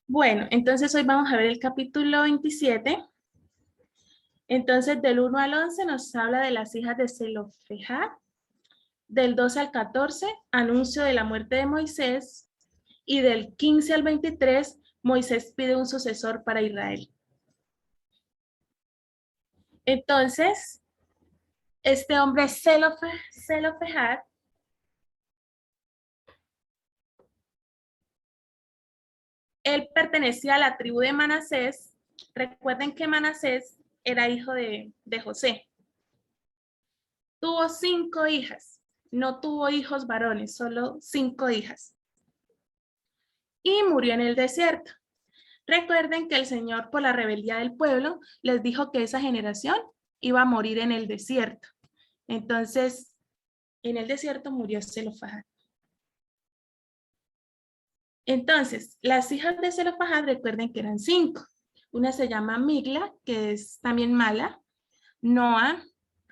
Bueno, entonces hoy vamos a ver el capítulo 27. Entonces, del 1 al 11 nos habla de las hijas de Zelofehad, del 12 al 14, anuncio de la muerte de Moisés, y del 15 al 23, Moisés pide un sucesor para Israel. Entonces, este hombre Zelofehad, él pertenecía a la tribu de Manasés. Recuerden que Manasés era hijo de José. Tuvo 5 hijas, no tuvo hijos varones, solo 5 hijas. Y murió en el desierto. Recuerden que el Señor, por la rebeldía del pueblo, les dijo que esa generación iba a morir en el desierto. Entonces, en el desierto murió Zelofehad. Entonces, las hijas de Zelofehad, recuerden que eran 5. Una se llama Migla, que es también mala, Noa,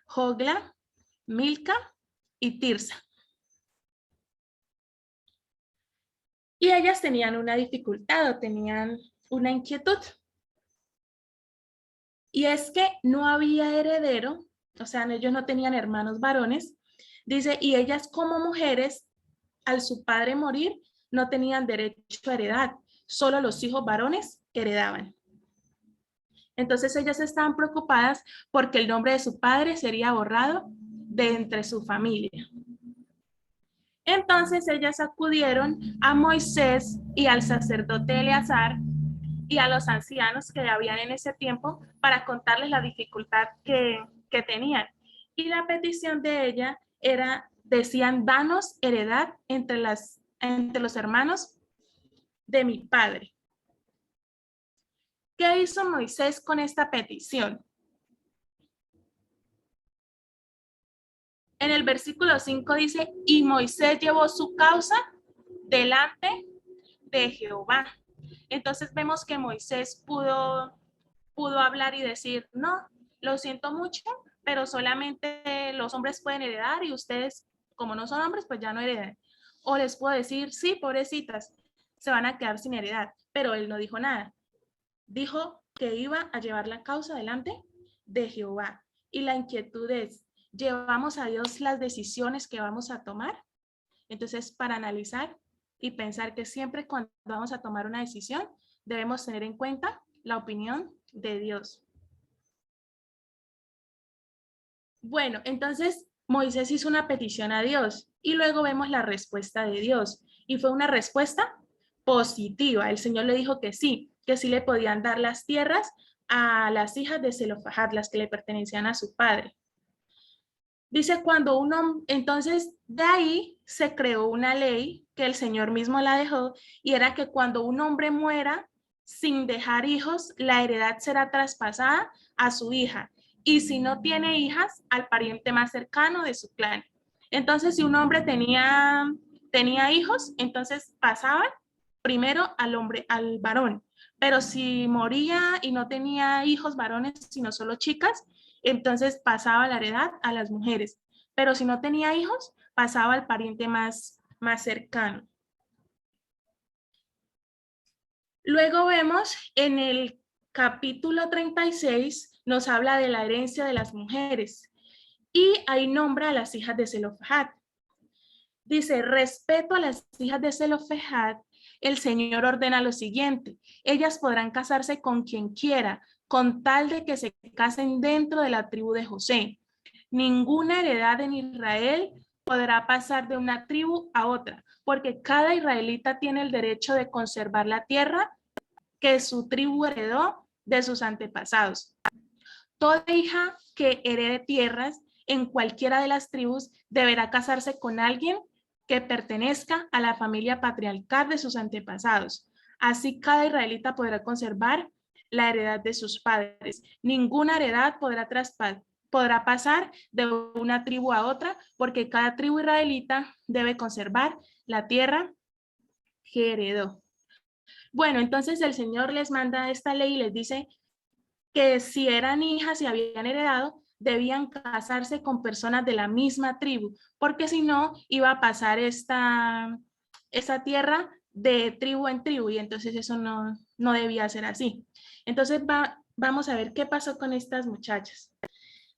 Hogla, Milca y Tirsa. Y ellas tenían una dificultad o tenían una inquietud. Y es que no había heredero, o sea, ellos no tenían hermanos varones, dice, y ellas como mujeres, al su padre morir, no tenían derecho a heredad, solo los hijos varones heredaban. Entonces ellas estaban preocupadas porque el nombre de su padre sería borrado de entre su familia. Entonces ellas acudieron a Moisés y al sacerdote Eleazar y a los ancianos que habían en ese tiempo para contarles la dificultad que tenían. Y la petición de ella era, decían, danos heredad entre los hermanos de mi padre. ¿Qué hizo Moisés con esta petición? En el versículo 5 dice, y Moisés llevó su causa delante de Jehová. Entonces vemos que Moisés pudo hablar y decir, no, lo siento mucho, pero solamente los hombres pueden heredar y ustedes, como no son hombres, pues ya no heredan. O les puedo decir, sí, pobrecitas, se van a quedar sin heredad, pero él no dijo nada. Dijo que iba a llevar la causa delante de Jehová. Y la inquietud es, ¿llevamos a Dios las decisiones que vamos a tomar? Entonces, para analizar y pensar que siempre cuando vamos a tomar una decisión, debemos tener en cuenta la opinión de Dios. Bueno, entonces Moisés hizo una petición a Dios y luego vemos la respuesta de Dios. Y fue una respuesta positiva. El Señor le dijo que sí le podían dar las tierras a las hijas de Zelofehad, las que le pertenecían a su padre. Dice cuando uno, entonces de ahí se creó una ley que el Señor mismo la dejó y era que cuando un hombre muera sin dejar hijos, la heredad será traspasada a su hija y si no tiene hijas, al pariente más cercano de su clan. Entonces, si un hombre tenía hijos, entonces pasaban primero al hombre, al varón. Pero si moría y no tenía hijos varones, sino solo chicas, entonces pasaba la heredad a las mujeres. Pero si no tenía hijos, pasaba al pariente más cercano. Luego vemos en el capítulo 36, nos habla de la herencia de las mujeres y ahí nombra a las hijas de Zelofehad. Dice, respeto a las hijas de Zelofehad, el Señor ordena lo siguiente, ellas podrán casarse con quien quiera, con tal de que se casen dentro de la tribu de José. Ninguna heredad en Israel podrá pasar de una tribu a otra, porque cada israelita tiene el derecho de conservar la tierra que su tribu heredó de sus antepasados. Toda hija que herede tierras en cualquiera de las tribus deberá casarse con alguien que pertenezca a la familia patriarcal de sus antepasados. Así cada israelita podrá conservar la heredad de sus padres. Ninguna heredad podrá pasar de una tribu a otra porque cada tribu israelita debe conservar la tierra que heredó. Bueno, entonces el Señor les manda esta ley y les dice que si eran hijas y habían heredado, debían casarse con personas de la misma tribu, porque si no, iba a pasar esta tierra de tribu en tribu, y entonces eso no debía ser así. Entonces vamos a ver qué pasó con estas muchachas.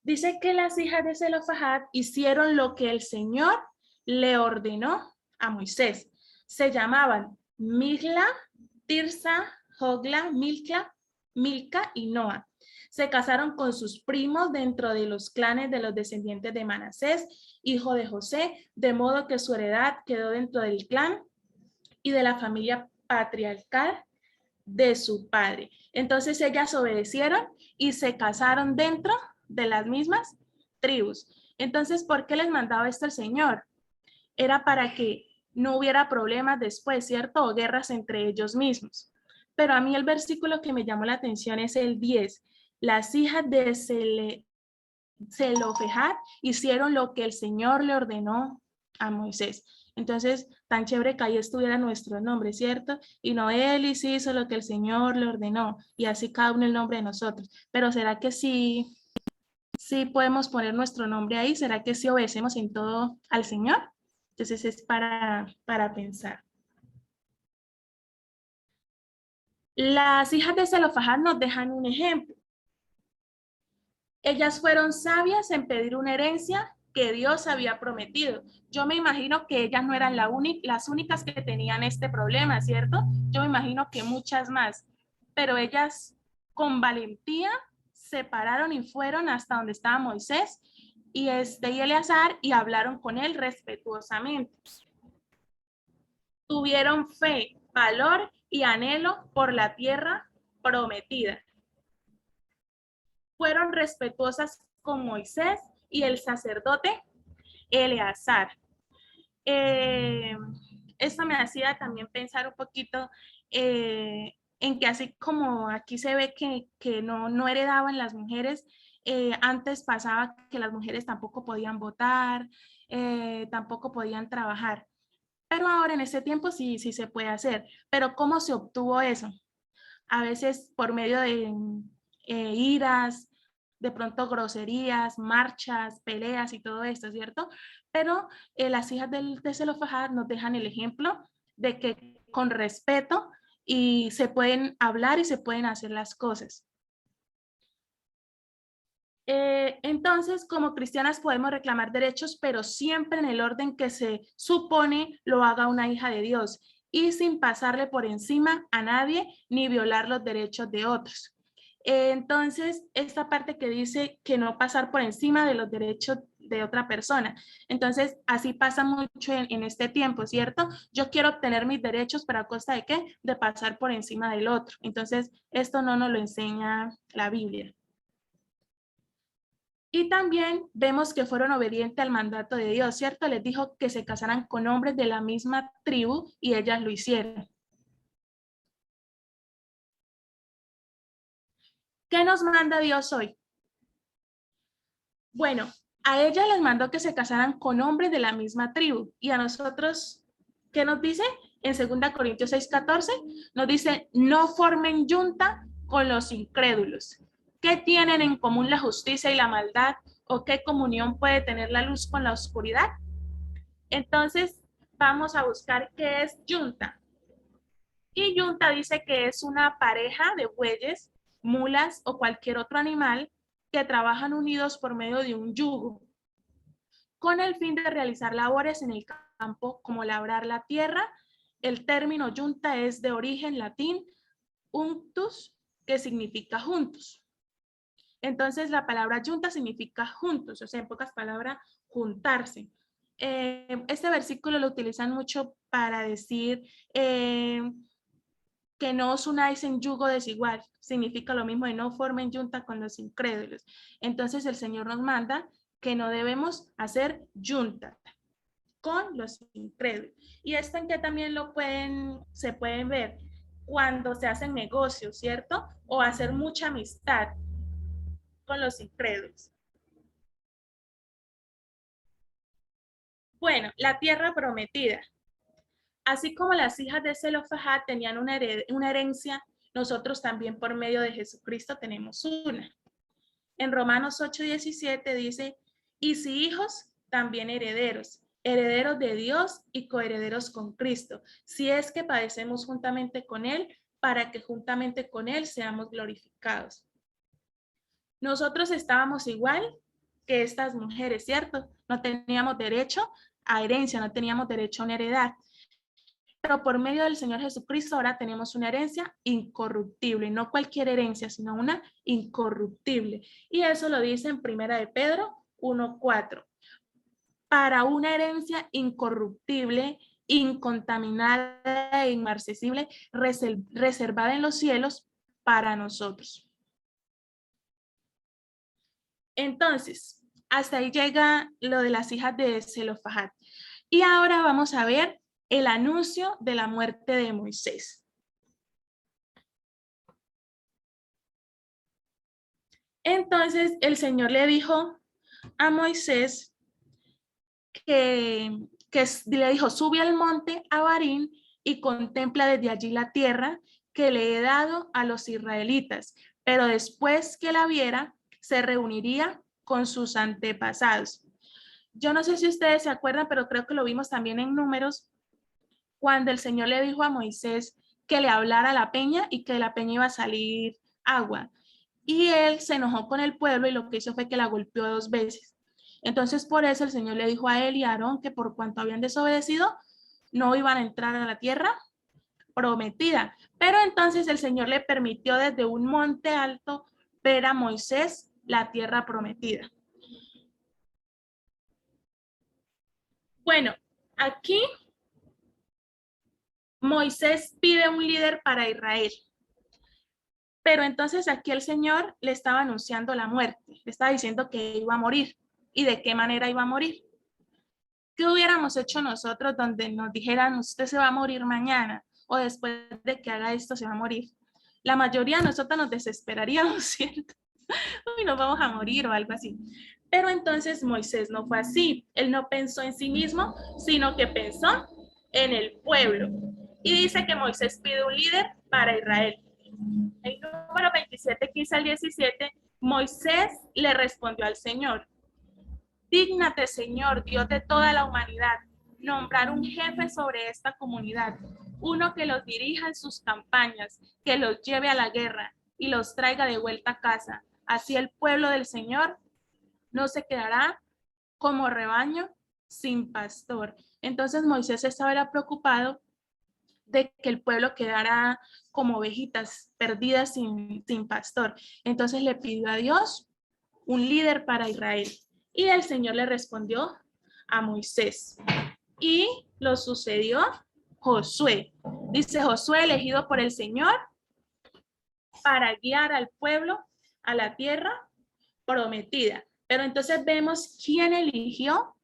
Dice que las hijas de Zelofehad hicieron lo que el Señor le ordenó a Moisés. Se llamaban Migla, Tirsa, Jogla, Milca y Noa. Se casaron con sus primos dentro de los clanes de los descendientes de Manasés, hijo de José, de modo que su heredad quedó dentro del clan y de la familia patriarcal de su padre. Entonces ellas obedecieron y se casaron dentro de las mismas tribus. Entonces, ¿por qué les mandaba esto el Señor? Era para que no hubiera problemas después, ¿cierto? O guerras entre ellos mismos. Pero a mí el versículo que me llamó la atención es el 10. Las hijas de Zelofehad hicieron lo que el Señor le ordenó a Moisés. Entonces, tan chévere que ahí estuviera nuestro nombre, ¿cierto? Y no él hizo lo que el Señor le ordenó, y así cada uno el nombre de nosotros. Pero ¿será que sí podemos poner nuestro nombre ahí? ¿Será que sí obedecemos en todo al Señor? Entonces es para pensar. Las hijas de Zelofehad nos dejan un ejemplo. Ellas fueron sabias en pedir una herencia que Dios había prometido. Yo me imagino que ellas no eran las únicas que tenían este problema, ¿cierto? Yo me imagino que muchas más, pero ellas con valentía se pararon y fueron hasta donde estaba Moisés y Eleazar y hablaron con él respetuosamente. Tuvieron fe, valor y anhelo por la tierra prometida. Fueron respetuosas con Moisés y el sacerdote Eleazar. Eh, Esto me hacía también pensar un poquito en que así como aquí se ve que no heredaban las mujeres, antes pasaba que las mujeres tampoco podían votar, tampoco podían trabajar. Pero ahora en este tiempo sí se puede hacer. Pero ¿cómo se obtuvo eso? A veces por medio de iras, de pronto groserías, marchas, peleas y todo esto, ¿cierto? Pero las hijas de Zelofehad nos dejan el ejemplo de que con respeto y se pueden hablar y se pueden hacer las cosas. Entonces, como cristianas podemos reclamar derechos, pero siempre en el orden que se supone lo haga una hija de Dios y sin pasarle por encima a nadie ni violar los derechos de otros. Entonces, esta parte que dice que no pasar por encima de los derechos de otra persona. Entonces, así pasa mucho en este tiempo, ¿cierto? Yo quiero obtener mis derechos, pero ¿a costa de qué? De pasar por encima del otro. Entonces, esto no nos lo enseña la Biblia. Y también vemos que fueron obedientes al mandato de Dios, ¿cierto? Les dijo que se casaran con hombres de la misma tribu y ellas lo hicieron. ¿Qué nos manda Dios hoy? Bueno, a ellas les mandó que se casaran con hombres de la misma tribu. Y a nosotros, ¿qué nos dice? En 2 Corintios 6:14, nos dice, no formen yunta con los incrédulos. ¿Qué tienen en común la justicia y la maldad? ¿O qué comunión puede tener la luz con la oscuridad? Entonces, vamos a buscar qué es yunta. Y yunta dice que es una pareja de bueyes, mulas o cualquier otro animal que trabajan unidos por medio de un yugo, con el fin de realizar labores en el campo como labrar la tierra. El término yunta es de origen latín unctus, que significa juntos. Entonces, la palabra yunta significa juntos, o sea, en pocas palabras, juntarse. Este versículo lo utilizan mucho para decir que no os unáis en yugo desigual. Significa lo mismo de no formen yunta con los incrédulos. Entonces, el Señor nos manda que no debemos hacer yunta con los incrédulos. Y esto en que también se pueden ver cuando se hacen negocios, ¿cierto? O hacer mucha amistad con los incrédulos. Bueno, la tierra prometida. Así como las hijas de Zelofehad tenían una herencia, nosotros también por medio de Jesucristo tenemos una. En Romanos 8:17 dice, y si hijos, también herederos, herederos de Dios y coherederos con Cristo, si es que padecemos juntamente con Él, para que juntamente con Él seamos glorificados. Nosotros estábamos igual que estas mujeres, ¿cierto? No teníamos derecho a herencia, no teníamos derecho a una heredad. Pero por medio del Señor Jesucristo ahora tenemos una herencia incorruptible, no cualquier herencia, sino una incorruptible. Y eso lo dice en Primera de Pedro 1:4. Para una herencia incorruptible, incontaminada e inmarcesible, reservada en los cielos para nosotros. Entonces, hasta ahí llega lo de las hijas de Zelofehad. Y ahora vamos a ver el anuncio de la muerte de Moisés. Entonces el Señor le dijo a Moisés que le dijo, sube al monte Abarín y contempla desde allí la tierra que le he dado a los israelitas, pero después que la viera, se reuniría con sus antepasados. Yo no sé si ustedes se acuerdan, pero creo que lo vimos también en Números, cuando el Señor le dijo a Moisés que le hablara a la peña y que de la peña iba a salir agua. Y él se enojó con el pueblo y lo que hizo fue que la golpeó 2 veces. Entonces por eso el Señor le dijo a él y a Aarón que por cuanto habían desobedecido, no iban a entrar a la tierra prometida. Pero entonces el Señor le permitió desde un monte alto ver a Moisés la tierra prometida. Bueno, aquí Moisés pide un líder para Israel. Pero entonces aquí el Señor le estaba anunciando la muerte, le estaba diciendo que iba a morir y de qué manera iba a morir. ¿Qué hubiéramos hecho nosotros donde nos dijeran usted se va a morir mañana o después de que haga esto se va a morir? La mayoría de nosotros nos desesperaríamos, ¿cierto? Uy, nos vamos a morir o algo así. Pero entonces Moisés no fue así. Él no pensó en sí mismo, sino que pensó en el pueblo. Y dice que Moisés pide un líder para Israel. El número 27, 15 al 17, Moisés le respondió al Señor, dígnate, Señor, Dios de toda la humanidad, nombrar un jefe sobre esta comunidad, uno que los dirija en sus campañas, que los lleve a la guerra y los traiga de vuelta a casa. Así el pueblo del Señor no se quedará como rebaño sin pastor. Entonces Moisés estaba preocupado de que el pueblo quedara como ovejitas perdidas sin pastor. Entonces le pidió a Dios un líder para Israel. Y el Señor le respondió a Moisés. Y lo sucedió Josué. Dice Josué, elegido por el Señor para guiar al pueblo a la tierra prometida. Pero entonces vemos quién eligió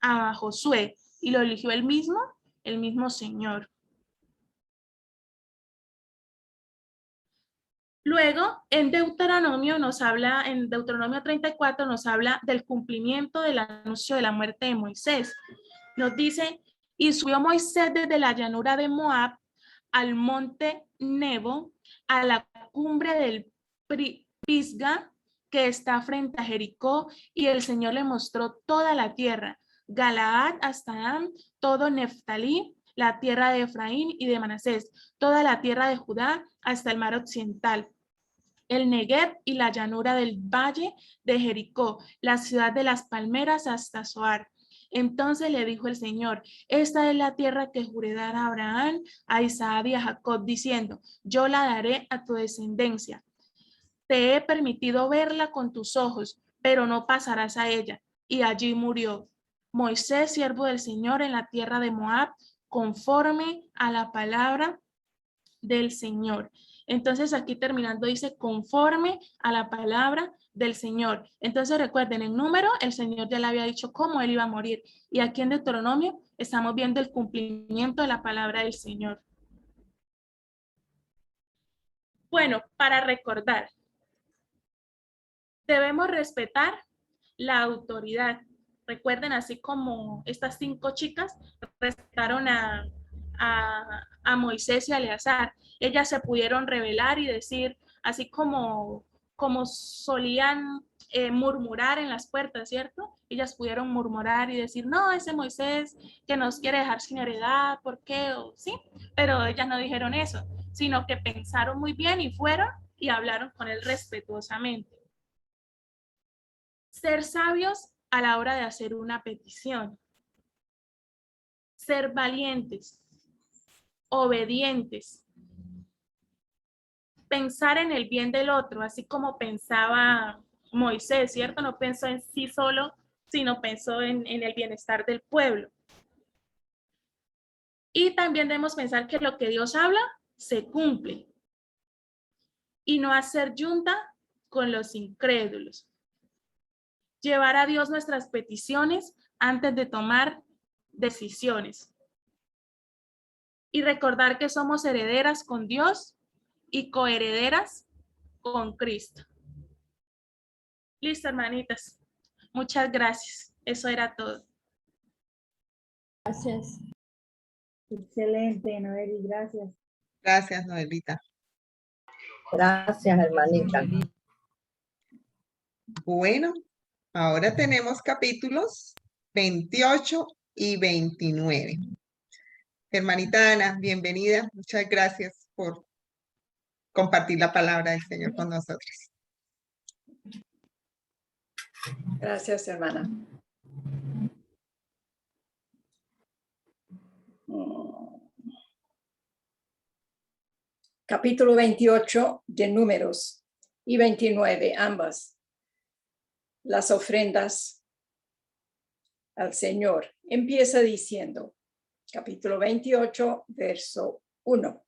a Josué. Y lo eligió el mismo Señor. Luego, en Deuteronomio en Deuteronomio 34 nos habla del cumplimiento del anuncio de la muerte de Moisés. Nos dice, y subió Moisés desde la llanura de Moab al monte Nebo, a la cumbre del Pisga, que está frente a Jericó, y el Señor le mostró toda la tierra, Galaad hasta Dan, todo Neftalí, la tierra de Efraín y de Manasés, toda la tierra de Judá hasta el mar occidental, el Negev y la llanura del valle de Jericó, la ciudad de las palmeras hasta Zoar. Entonces le dijo el Señor, esta es la tierra que juré dar a Abraham, a Isaac y a Jacob, diciendo, yo la daré a tu descendencia. Te he permitido verla con tus ojos, pero no pasarás a ella. Y allí murió Moisés, siervo del Señor, en la tierra de Moab, conforme a la palabra del Señor. Entonces aquí terminando dice conforme a la palabra del Señor. Entonces recuerden, en Número el Señor ya le había dicho cómo él iba a morir. Y aquí en Deuteronomio estamos viendo el cumplimiento de la palabra del Señor. Bueno, para recordar, debemos respetar la autoridad. Recuerden, así como estas 5 chicas respetaron a Moisés y a Eleazar, ellas se pudieron rebelar y decir, así como como solían murmurar en las puertas, ¿cierto? Ellas pudieron murmurar y decir, no, ese Moisés que nos quiere dejar sin heredad, ¿por qué? O, sí, pero ellas no dijeron eso, sino que pensaron muy bien y fueron y hablaron con él respetuosamente. Ser sabios a la hora de hacer una petición. Ser valientes, obedientes. Pensar en el bien del otro, así como pensaba Moisés, ¿cierto? No pensó en sí solo, sino pensó en el bienestar del pueblo. Y también debemos pensar que lo que Dios habla se cumple. Y no hacer yunta con los incrédulos. Llevar a Dios nuestras peticiones antes de tomar decisiones. Y recordar que somos herederas con Dios y coherederas con Cristo. Listo, hermanitas. Muchas gracias. Eso era todo. Gracias. Excelente, Noeli, gracias. Gracias, Noelita. Gracias, hermanita. Bueno, ahora tenemos capítulos 28 y 29. Hermanita Ana, bienvenida. Muchas gracias por compartir la palabra del Señor con nosotros. Gracias, hermana. Capítulo 28 de Números y 29, ambas. Las ofrendas al Señor. Empieza diciendo, capítulo 28, verso 1.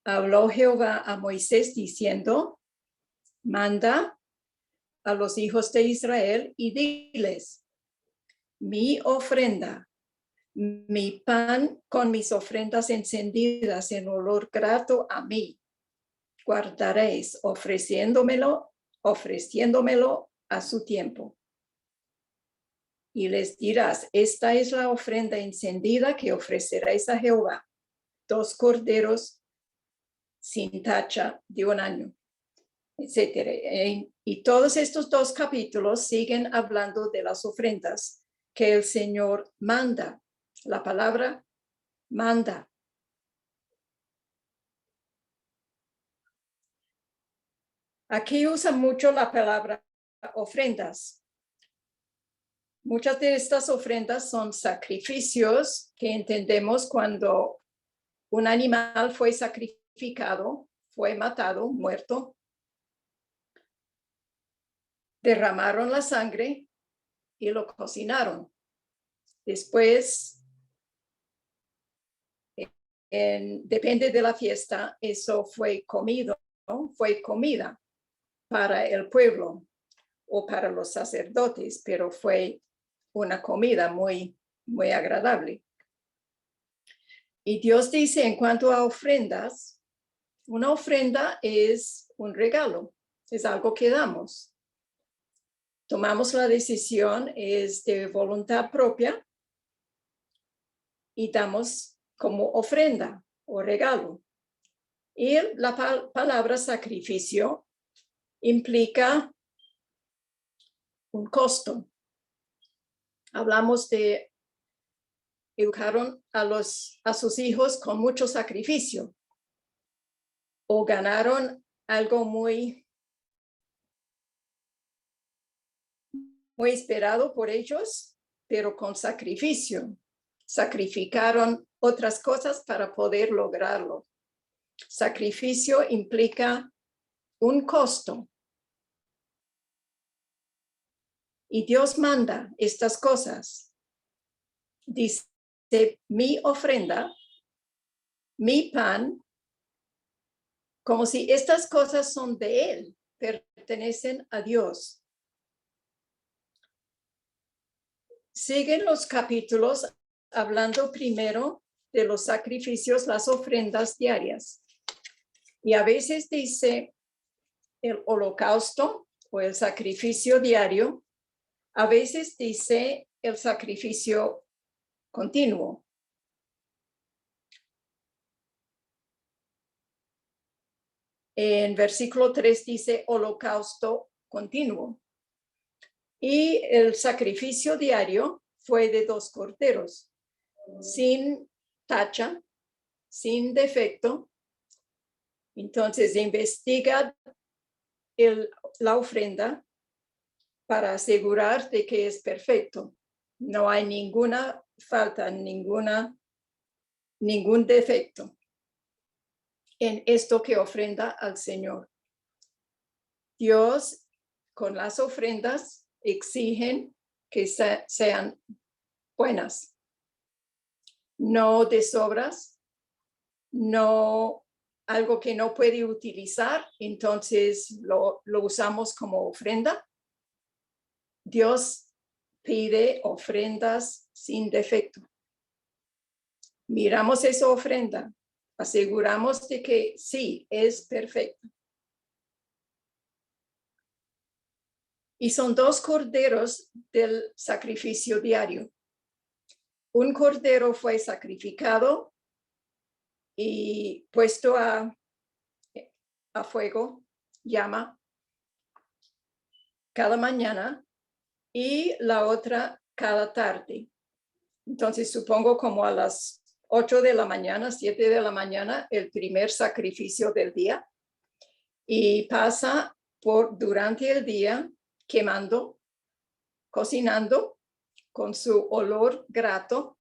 Habló Jehová a Moisés diciendo, manda a los hijos de Israel y diles, mi ofrenda, mi pan con mis ofrendas encendidas en olor grato a mí, guardaréis ofreciéndomelo a su tiempo. Y les dirás, esta es la ofrenda encendida que ofreceréis a Jehová, 2 corderos sin tacha de 1 año, etcétera. Y todos estos 2 capítulos siguen hablando de las ofrendas que el Señor manda. La palabra manda. Aquí usa mucho la palabra ofrendas. Muchas de estas ofrendas son sacrificios que entendemos cuando un animal fue sacrificado, fue matado, muerto. Derramaron la sangre y lo cocinaron. Después, depende de la fiesta, eso fue comido, ¿no? Fue comida para el pueblo o para los sacerdotes, pero fue una comida muy, muy agradable. Y Dios dice en cuanto a ofrendas, una ofrenda es un regalo, es algo que damos. Tomamos la decisión, es de voluntad propia y damos como ofrenda o regalo. Y la palabra sacrificio implica un costo. Hablamos de educaron a sus hijos con mucho sacrificio o ganaron algo muy esperado por ellos, pero con sacrificio. Sacrificaron otras cosas para poder lograrlo. Sacrificio implica un costo. Y Dios manda estas cosas. Dice, mi ofrenda, mi pan, como si estas cosas son de Él, pertenecen a Dios. Siguen los capítulos hablando primero de los sacrificios, las ofrendas diarias. Y a veces dice el holocausto o el sacrificio diario. A veces dice el sacrificio continuo. En versículo 3 dice holocausto continuo. Y el sacrificio diario fue de 2 corderos, sin tacha, sin defecto. Entonces investiga la ofrenda para asegurar de que es perfecto. No hay ninguna falta, ningún defecto en esto que ofrenda al Señor. Dios, con las ofrendas, exigen que sean buenas, no de sobras, no algo que no puede utilizar, entonces lo usamos como ofrenda. Dios pide ofrendas sin defecto. Miramos esa ofrenda, aseguramos de que sí, es perfecto. Y son 2 corderos del sacrificio diario. Un cordero fue sacrificado y puesto a fuego, llama, cada mañana, y la otra cada tarde. Entonces supongo como a las 8 de la mañana, 7 de la mañana, el primer sacrificio del día, y pasa durante el día quemando, cocinando con su olor grato,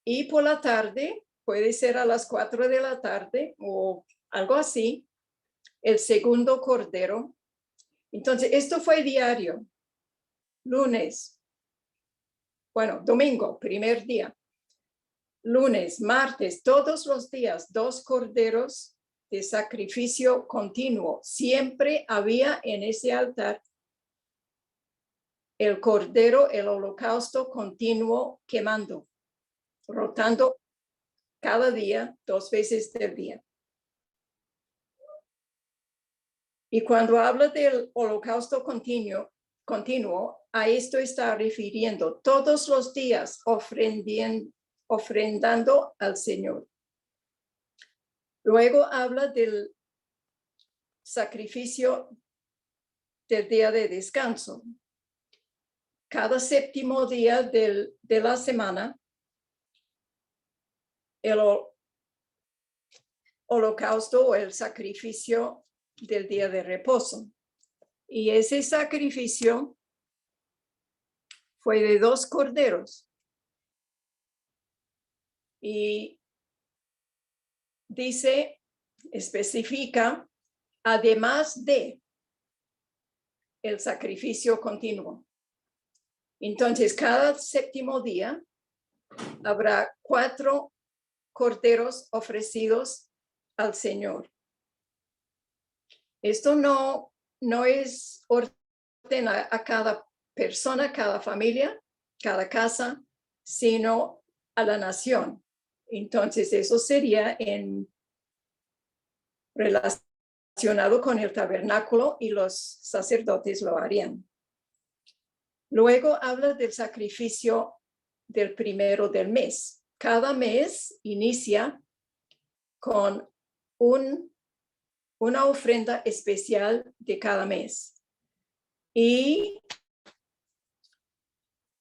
y por la tarde, puede ser a las 4 de la tarde o algo así, el segundo cordero. Entonces, esto fue diario, lunes, domingo, primer día, lunes, martes, todos los días, 2 corderos de sacrificio continuo. Siempre había en ese altar el cordero, el holocausto continuo quemando, rotando cada día, 2 veces del día. Y cuando habla del holocausto continuo, a esto está refiriendo todos los días ofrendando al Señor. Luego habla del sacrificio del día de descanso. Cada séptimo día de la semana, el holocausto o el sacrificio del día de reposo. Y ese sacrificio fue de 2 corderos. Y dice, especifica, además de el sacrificio continuo. Entonces, cada séptimo día habrá 4 corderos ofrecidos al Señor. Esto no es orden a cada persona, cada familia, cada casa, sino a la nación. Entonces, eso sería relacionado con el tabernáculo y los sacerdotes lo harían. Luego habla del sacrificio del primero del mes. Cada mes inicia con una ofrenda especial de cada mes. Y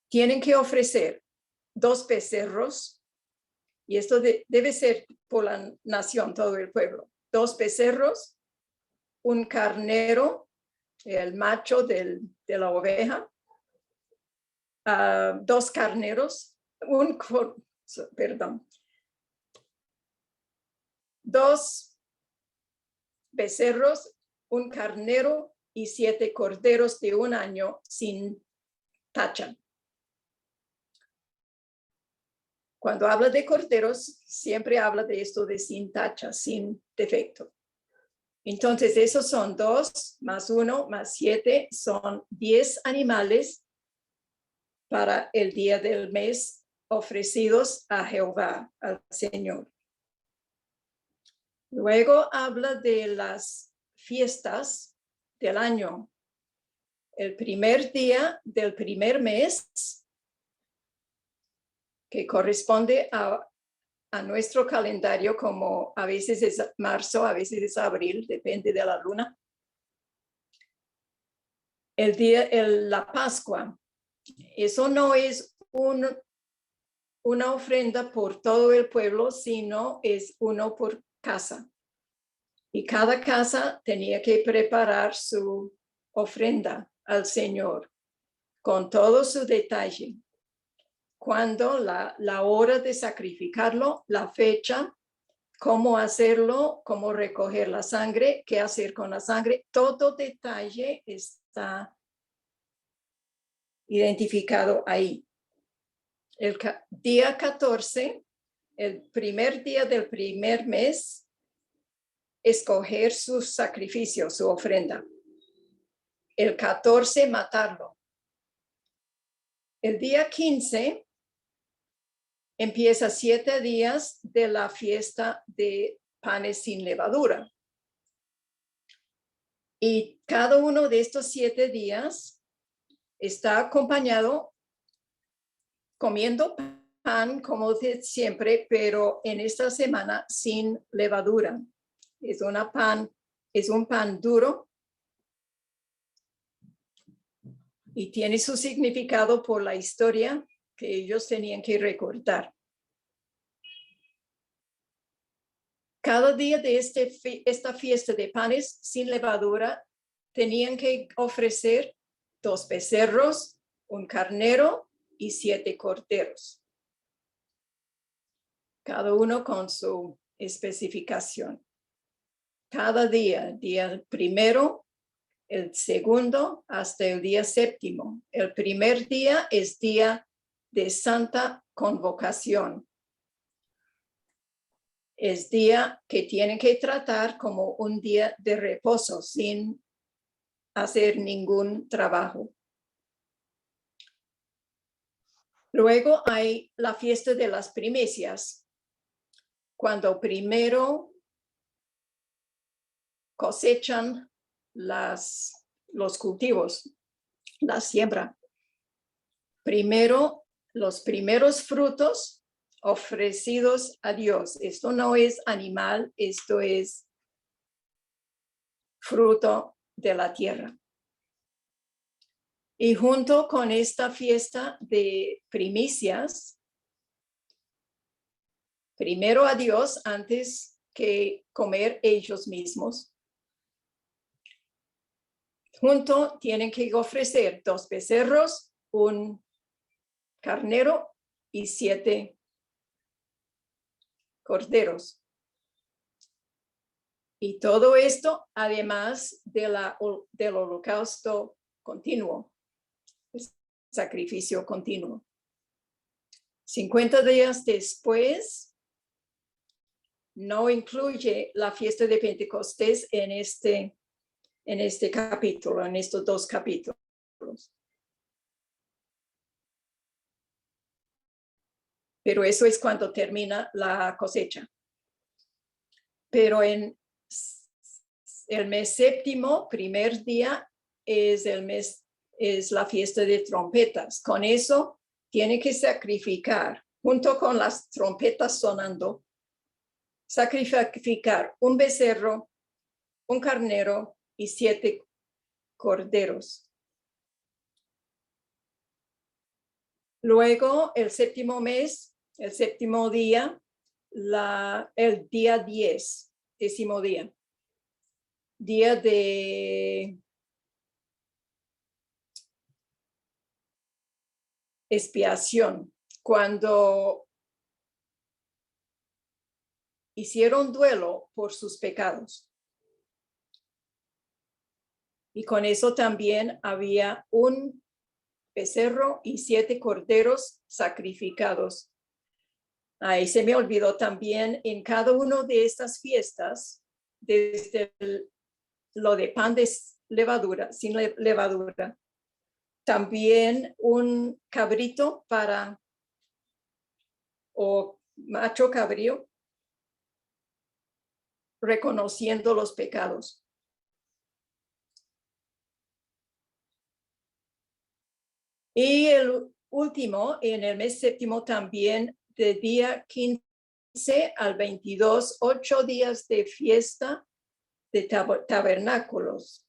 tienen que ofrecer 2 becerros, y esto debe ser por la nación, todo el pueblo. 2 becerros, un carnero, el macho de la oveja, 2 carneros, 2 becerros, un carnero y 7 corderos de 1 año sin tacha. Cuando habla de corderos, siempre habla de esto de sin tacha, sin defecto. Entonces, esos son 2 más 1 más 7, son 10 animales para el día del mes ofrecidos a Jehová, al Señor. Luego habla de las fiestas del año. El primer día del primer mes, que corresponde a nuestro calendario como a veces es marzo, a veces es abril, depende de la luna. La Pascua, eso no es una ofrenda por todo el pueblo, sino es uno por casa. Y cada casa tenía que preparar su ofrenda al Señor con todo su detalle. Cuando la hora de sacrificarlo, la fecha, cómo hacerlo, cómo recoger la sangre, qué hacer con la sangre, todo detalle está identificado ahí. El día 14, el primer día del primer mes, escoger su sacrificio, su ofrenda. El 14, matarlo. El día 15 empieza 7 días de la fiesta de panes sin levadura. Y cada uno de estos 7 días está acompañado comiendo pan como de siempre, pero en esta semana sin levadura. Es un pan duro y tiene su significado por la historia que ellos tenían que recordar. Cada día de esta fiesta de panes sin levadura tenían que ofrecer 2 becerros, un carnero y 7 corderos. Cada uno con su especificación. Cada día primero, el segundo hasta el día 7. El primer día es día de Santa Convocación. Es día que tienen que tratar como un día de reposo sin hacer ningún trabajo. Luego hay la fiesta de las primicias, cuando primero cosechan los cultivos, la siembra. Primero, los primeros frutos ofrecidos a Dios. Esto no es animal, esto es fruto de la tierra. Y junto con esta fiesta de primicias, primero a Dios antes que comer ellos mismos. Junto tienen que ofrecer 2 becerros, un carnero y 7 corderos. Y todo esto además del holocausto continuo, sacrificio continuo. 50 días después, no incluye la fiesta de Pentecostés en este capítulo, en estos 2 capítulos. Pero eso es cuando termina la cosecha. Pero en el mes 7, primer día, es la fiesta de trompetas. Con eso tiene que sacrificar, junto con las trompetas sonando, sacrificar un becerro, un carnero y 7 corderos. Luego, el 7º mes, el 7º día, el día 10, 10º día. Día de expiación, cuando hicieron duelo por sus pecados. Y con eso también había un becerro y 7 corderos sacrificados. Ahí se me olvidó también en cada una de estas fiestas, desde lo de pan de levadura, sin levadura, también un cabrito o macho cabrío, reconociendo los pecados. Y el último, en el mes 7 también, de día 15 al 22, 8 días de fiesta de tabernáculos.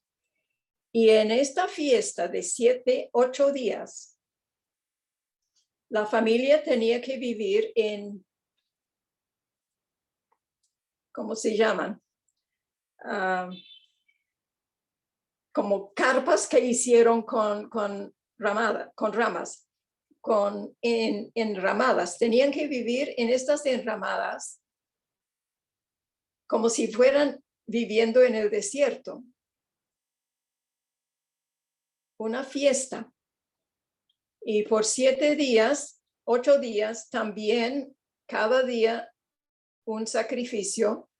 Y en esta fiesta de 7, 8 días, la familia tenía que vivir en, ¿cómo se llaman? Como carpas que hicieron con ramas, en enramadas. Tenían que vivir en estas enramadas como si fueran viviendo en el desierto. Una fiesta. Y por 7 días, 8 días, también cada día un sacrificio,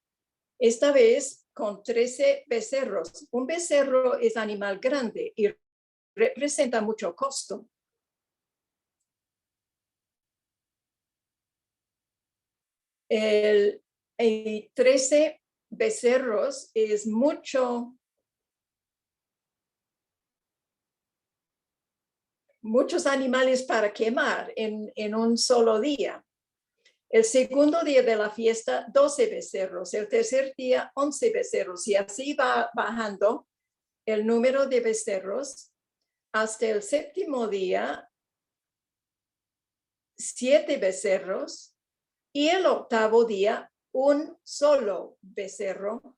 esta vez con 13 becerros. Un becerro es animal grande y representa mucho costo. El 13 becerros es muchos animales para quemar en un solo día. El segundo día de la fiesta, 12 becerros. El tercer día, 11 becerros. Y así va bajando el número de becerros. Hasta el séptimo día, 7 becerros. Y el octavo día, un solo becerro.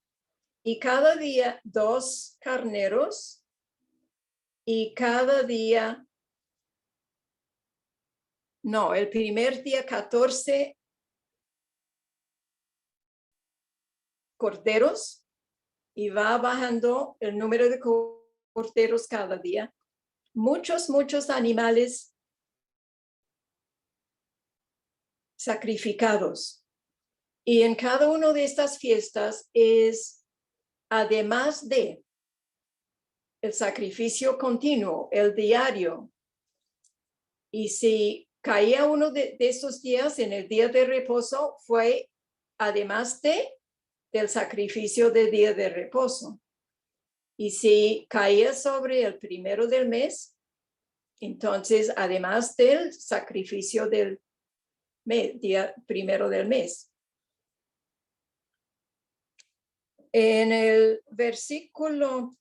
Y cada día, 2 carneros. Y cada día, no, el primer día, 14 corderos, y va bajando el número de corderos cada día. Muchos animales sacrificados. Y en cada una de estas fiestas es, además de el sacrificio continuo, el diario. Y si caía uno de estos días en el día de reposo, fue además del sacrificio de día de reposo. Y si caía sobre el primero del mes, entonces además del sacrificio del día primero del mes. En el versículo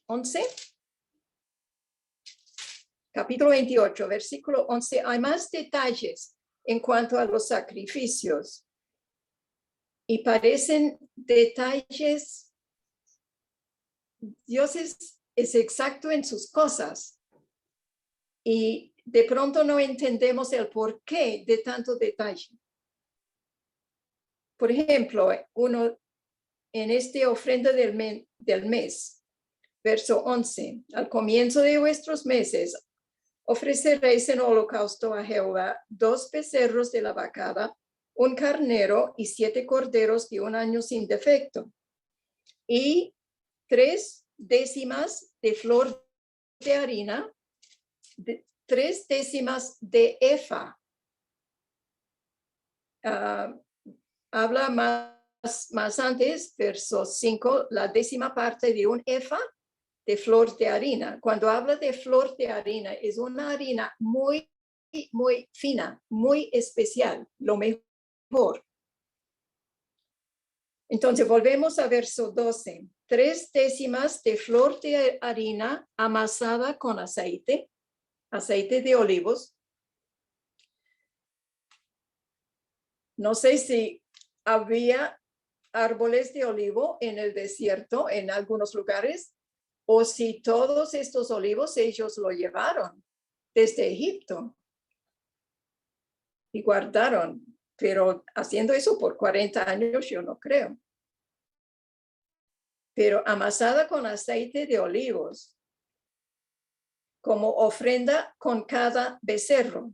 11, capítulo 28, versículo 11, hay más detalles en cuanto a los sacrificios. Y parecen detalles, Dios es exacto en sus cosas. Y de pronto no entendemos el porqué de tanto detalle. Por ejemplo, uno en esta ofrenda del mes, verso 11, al comienzo de vuestros meses, ofreceréis en holocausto a Jehová 2 becerros de la vacada, un carnero y 7 corderos de 1 año sin defecto, y 3 décimas de flor de harina, 3 décimas de efa. Habla más antes, verso 5, la 10ª parte de un efa de flor de harina. Cuando habla de flor de harina, es una harina muy fina, muy especial, lo mejor. Entonces volvemos a verso 12. 3 décimas de flor de harina amasada con aceite de olivos. No sé si había árboles de olivo en el desierto en algunos lugares, o si todos estos olivos ellos lo llevaron desde Egipto y guardaron, pero haciendo eso por 40 años yo no creo. Pero amasada con aceite de olivos, como ofrenda con cada becerro.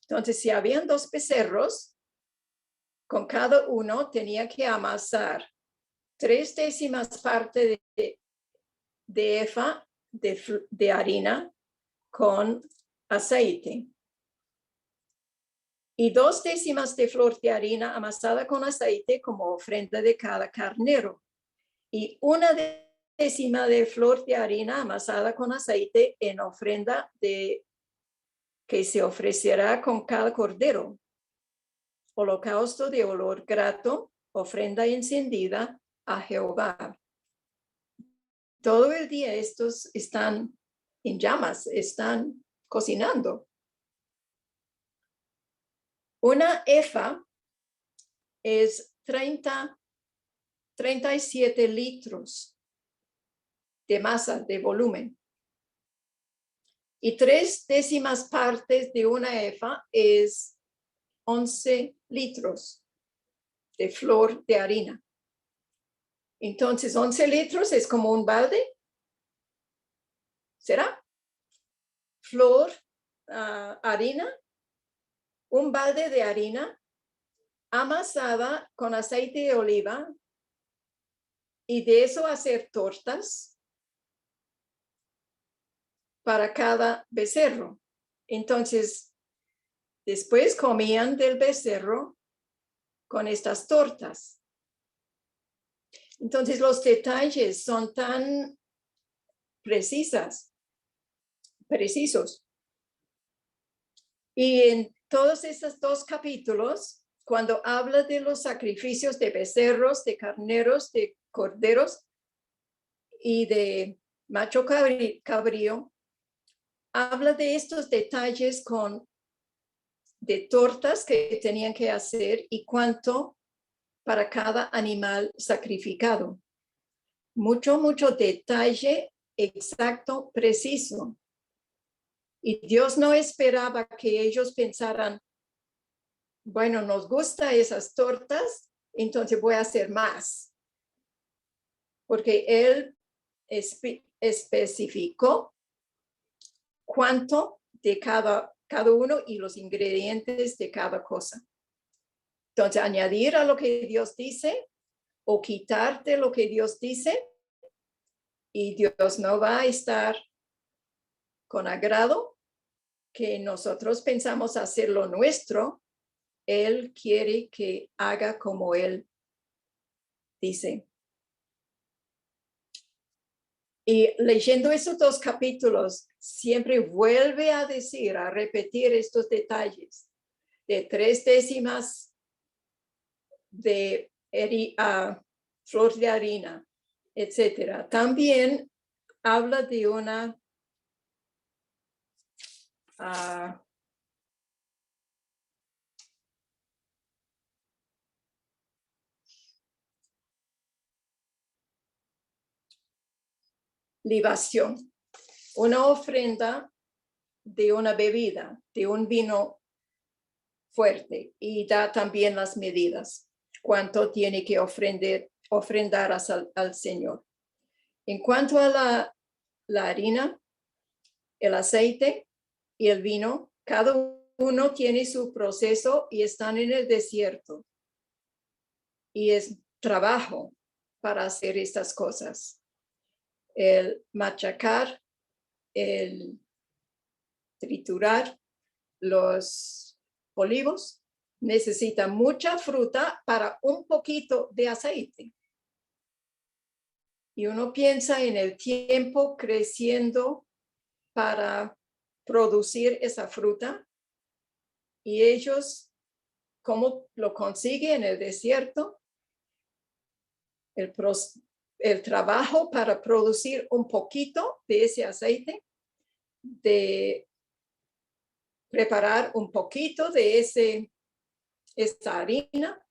Entonces, si habían 2 becerros, con cada uno tenía que amasar 3 décimas parte de efa de harina con aceite. Y 2 décimas de flor de harina amasada con aceite como ofrenda de cada carnero. Y 1 décima de flor de harina amasada con aceite en ofrenda que se ofrecerá con cada cordero. holocausto de olor grato, ofrenda encendida a Jehová. Todo el día estos están en llamas, están cocinando. Una efa es 37 litros de masa, de volumen. Y 3/10 partes de una efa es 11 litros de flor de harina. Entonces, 11 litros es como un balde. ¿Será? Flor, harina, un balde de harina amasada con aceite de oliva y de eso hacer tortas para cada becerro. Entonces, después comían del becerro con estas tortas. Entonces, los detalles son tan precisos. Y en todos estos 2 capítulos, cuando habla de los sacrificios de becerros, de carneros, de corderos y de macho cabrío, habla de estos detalles de tortas que tenían que hacer y cuánto para cada animal sacrificado. Mucho detalle exacto, preciso. Y Dios no esperaba que ellos pensaran, bueno, nos gustan esas tortas, entonces voy a hacer más. Porque Él especificó cuánto de cada uno y los ingredientes de cada cosa. Entonces, añadir a lo que Dios dice o quitarte lo que Dios dice, y Dios no va a estar con agrado que nosotros pensamos hacer lo nuestro. Él quiere que haga como Él dice. Y leyendo esos 2 capítulos, siempre vuelve a decir, a repetir estos detalles de 3/10 de flor de harina, etcétera. También habla de una libación, una ofrenda de una bebida, de un vino fuerte, y da también las medidas, cuánto tiene que ofrendar al Señor. En cuanto a la harina, el aceite y el vino, cada uno tiene su proceso y están en el desierto. Y es trabajo para hacer estas cosas. El machacar, el triturar los olivos, necesita mucha fruta para un poquito de aceite. Y uno piensa en el tiempo creciendo para producir esa fruta, y ellos, ¿cómo lo consiguen en el desierto? El trabajo para producir un poquito de ese aceite, de preparar un poquito de esta harina,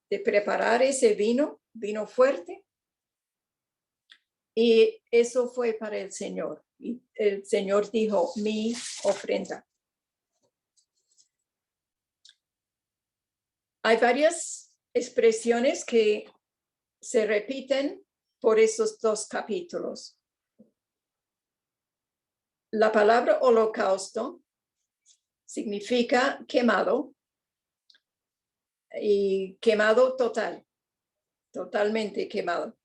de preparar ese vino fuerte. Y eso fue para el Señor. Y el Señor dijo, mi ofrenda. Hay varias expresiones que se repiten por esos 2 capítulos. La palabra holocausto significa quemado, y quemado totalmente quemado.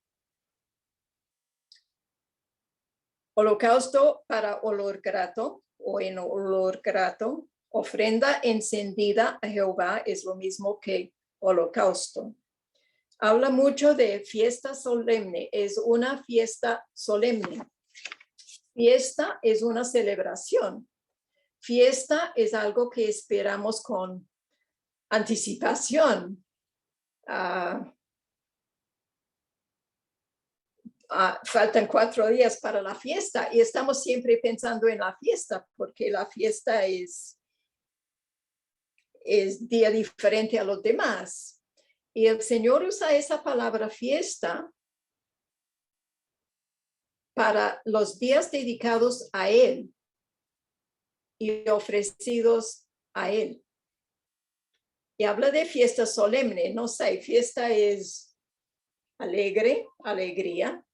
Holocausto para olor grato o en olor grato, ofrenda encendida a Jehová es lo mismo que holocausto. Habla mucho de fiesta solemne, es una fiesta solemne. Fiesta es una celebración. Fiesta es algo que esperamos con anticipación. Faltan 4 días para la fiesta y estamos siempre pensando en la fiesta porque la fiesta es día diferente a los demás. Y el Señor usa esa palabra fiesta para los días dedicados a Él y ofrecidos a Él. Y habla de fiesta solemne, no sé, fiesta es alegre, alegría,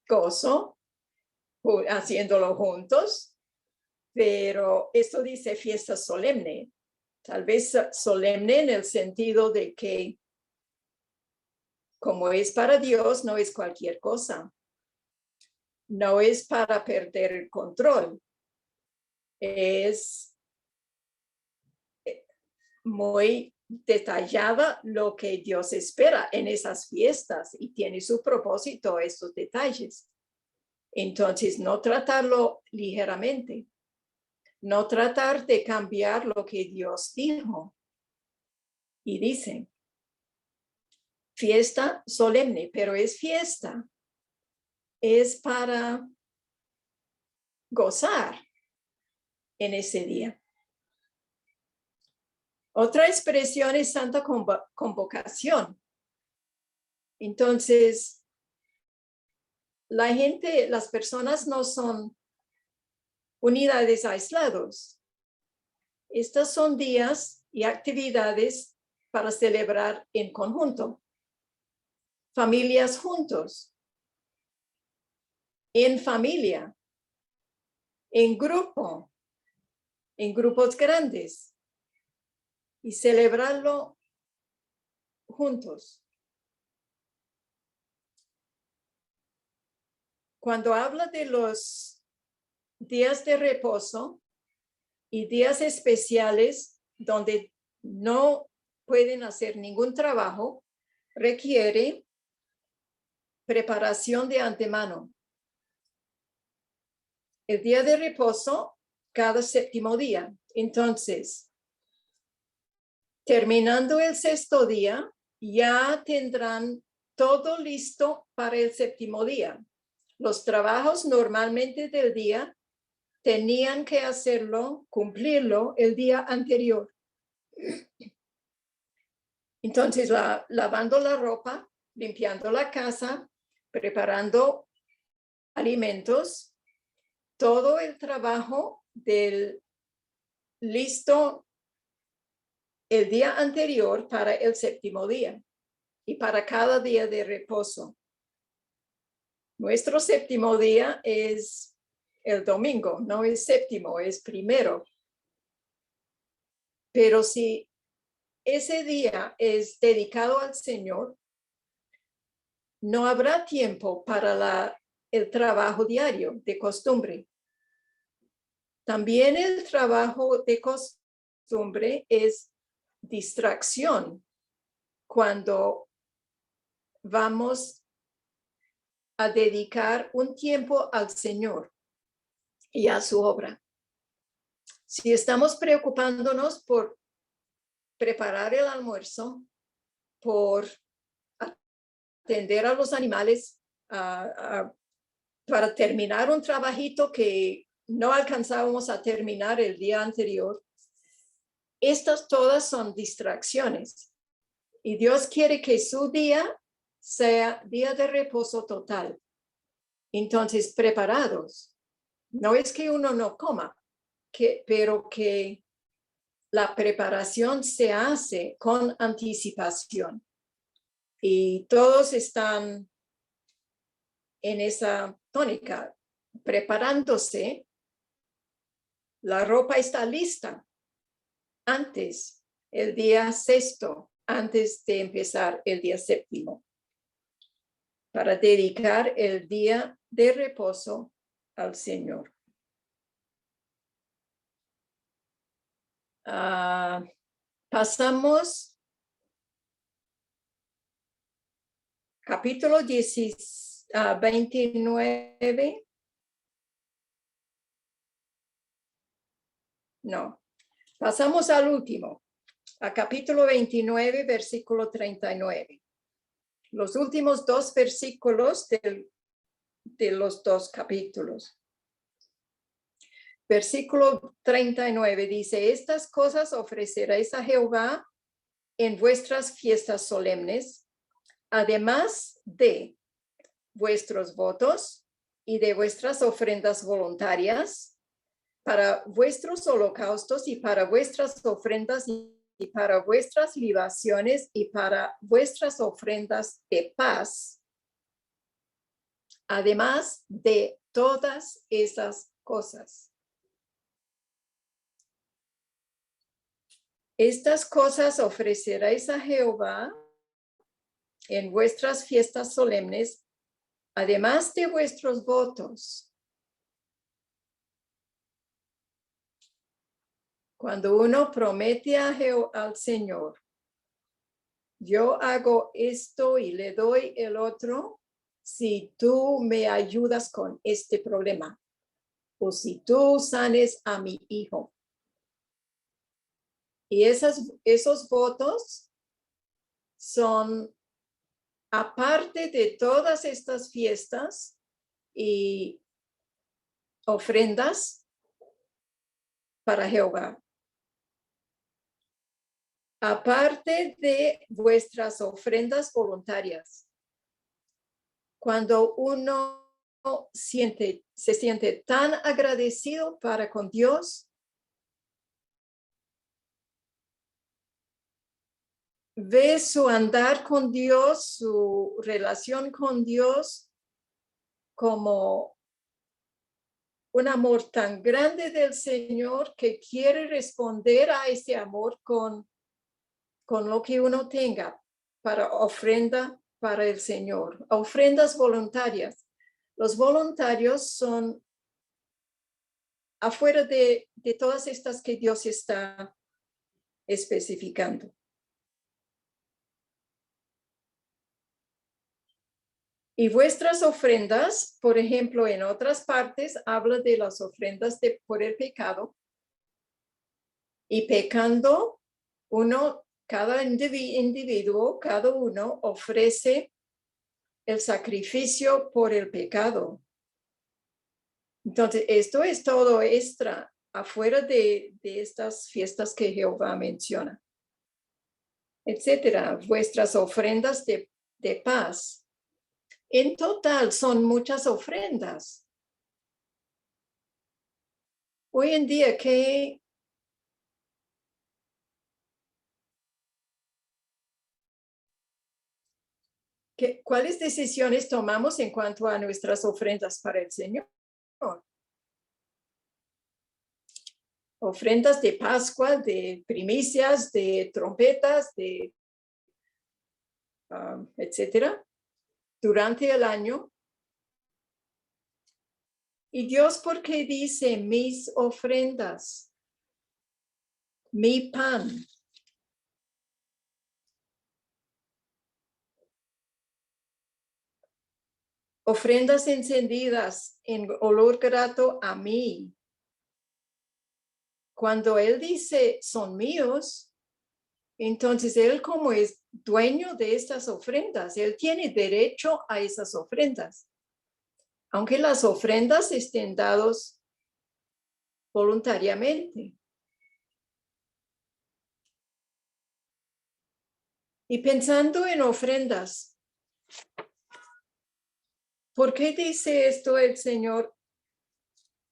gozo, haciéndolo juntos, pero esto dice fiesta solemne, tal vez solemne en el sentido de que como es para Dios, no es cualquier cosa. No es para perder el control. Es muy detallada lo que Dios espera en esas fiestas y tiene su propósito estos detalles. Entonces, no tratarlo ligeramente. No tratar de cambiar lo que Dios dijo. Y dice, fiesta solemne, pero es fiesta. Es para gozar en ese día. Otra expresión es santa convocación. Entonces, las personas no son unidades aislados. Estos son días y actividades para celebrar en conjunto. Familias juntos. En familia. En grupo. En grupos grandes. Y celebrarlo juntos. Cuando habla de los días de reposo y días especiales donde no pueden hacer ningún trabajo, requiere preparación de antemano. El día de reposo, cada 7º día. Entonces, terminando el 6º día, ya tendrán todo listo para el 7º día. Los trabajos normalmente del día tenían que hacerlo, cumplirlo el día anterior. Entonces, lavando la ropa, limpiando la casa, preparando alimentos, todo el trabajo del listo el día anterior para el 7º día y para cada día de reposo. Nuestro 7º día es el domingo, no es 7º, es 1º. Pero si ese día es dedicado al Señor, no habrá tiempo para el trabajo diario de costumbre. También el trabajo de costumbre es distracción cuando vamos a dedicar un tiempo al Señor y a su obra. Si estamos preocupándonos por preparar el almuerzo, por atender a los animales, para terminar un trabajito que no alcanzábamos a terminar el día anterior, estas todas son distracciones. Y Dios quiere que su día sea día de reposo total. Entonces, preparados. No es que uno no coma, pero que la preparación se hace con anticipación. Y todos están en esa tónica, preparándose. La ropa está lista antes, el día 6º, antes de empezar el día 7º, para dedicar el día de reposo al Señor. Pasamos capítulo 29. No, pasamos al último. a capítulo 29, versículo 39. Los últimos dos versículos de los dos capítulos. Versículo 39 dice, estas cosas ofreceréis a Jehová en vuestras fiestas solemnes, además de vuestros votos y de vuestras ofrendas voluntarias, para vuestros holocaustos y para vuestras ofrendas y para vuestras libaciones y para vuestras ofrendas de paz, además de todas esas cosas. Estas cosas ofreceréis a Jehová en vuestras fiestas solemnes, además de vuestros votos. Cuando uno promete al Señor, yo hago esto y le doy el otro, si tú me ayudas con este problema, o si tú sanes a mi hijo. Y esos votos son aparte de todas estas fiestas y ofrendas para Jehová. Aparte de vuestras ofrendas voluntarias. Cuando uno se siente tan agradecido para con Dios, ve su andar con Dios, su relación con Dios como un amor tan grande del Señor que quiere responder a ese amor con lo que uno tenga para ofrenda para el Señor. Ofrendas voluntarias. Los voluntarios son afuera de todas estas que Dios está especificando. Y vuestras ofrendas, por ejemplo, en otras partes habla de las ofrendas por el pecado. Y pecando, cada individuo, cada uno ofrece el sacrificio por el pecado. Entonces, esto es todo extra, afuera de estas fiestas que Jehová menciona, etcétera. Vuestras ofrendas de paz. En total son muchas ofrendas. Hoy en día, ¿cuáles decisiones tomamos en cuanto a nuestras ofrendas para el Señor? Ofrendas de Pascua, de primicias, de trompetas, de etcétera, durante el año. Y Dios, ¿por qué dice mis ofrendas? Mi pan. Ofrendas encendidas en olor grato a mí. Cuando Él dice son míos, entonces Él, como es dueño de estas ofrendas, Él tiene derecho a esas ofrendas. Aunque las ofrendas estén dadas voluntariamente. Y pensando en ofrendas, ¿por qué dice esto el Señor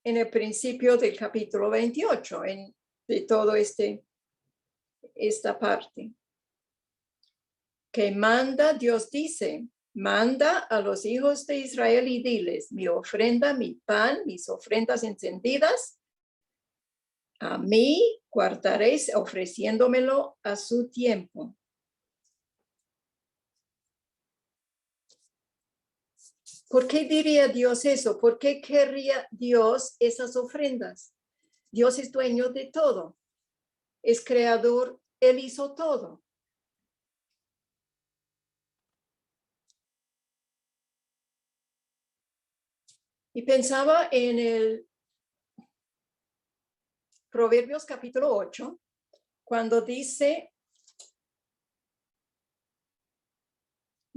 en el principio del capítulo 28, de todo esta parte? Que Dios dice, manda a los hijos de Israel y diles, mi ofrenda, mi pan, mis ofrendas encendidas, a mí guardaréis ofreciéndomelo a su tiempo. ¿Por qué diría Dios eso? ¿Por qué querría Dios esas ofrendas? Dios es dueño de todo. Es creador, Él hizo todo. Y pensaba en el Proverbios capítulo 8, cuando dice